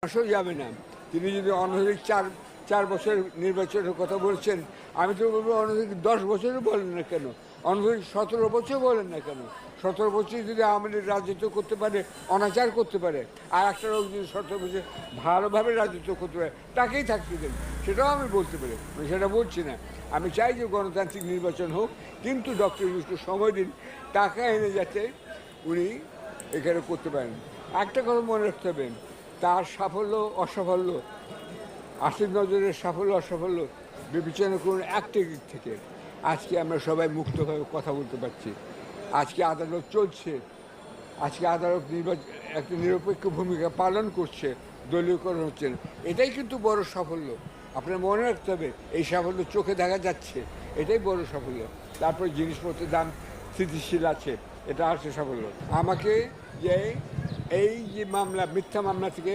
আসলে যাবে না। তিনি যদি অনধিক চার বছর নির্বাচনের কথা বলছেন, আমি তো বলবো অনধিক 10 বছরও বলেন না কেন, অনধিক 17 বছর বলেন না কেন। 17 বছর যদি আমাদের রাজত্ব করতে পারে, অনাচার করতে পারে, আর একটা লোক যদি 17 বছর ভালোভাবে রাজত্ব করতে পারে, তাকেই থাকতে দেন, সেটাও আমি বলতে পারি। আমি সেটা বলছি না। আমি চাই যে গণতান্ত্রিক নির্বাচন হোক, কিন্তু ডক্টর ইউনূসকে সময় দিন, টাকা এনে যাতে উনি এখানে করতে পারেন। একটা কথা মনে রাখতে হবে, তার সাফল্য অসাফল্য, আসিফ নজরের সাফল্য অসাফল্য বিবেচনা করুন একটা দিক থেকে। আজকে আমরা সবাই মুক্তভাবে কথা বলতে পারছি, আজকে আদালত চলছে, আজকে আদালত একটা নিরপেক্ষ ভূমিকা পালন করছে, দলীয়করণ হচ্ছে না। এটাই কিন্তু বড় সাফল্য। আপনার মনে রাখতে হবে, এই সাফল্য চোখে দেখা যাচ্ছে, এটাই বড় সাফল্য। তারপর জিনিসপত্রের দাম স্থিতিশীল আছে, এটা হচ্ছে সাফল্য। আমাকে যে এই যে মামলা, মিথ্যা মামলা থেকে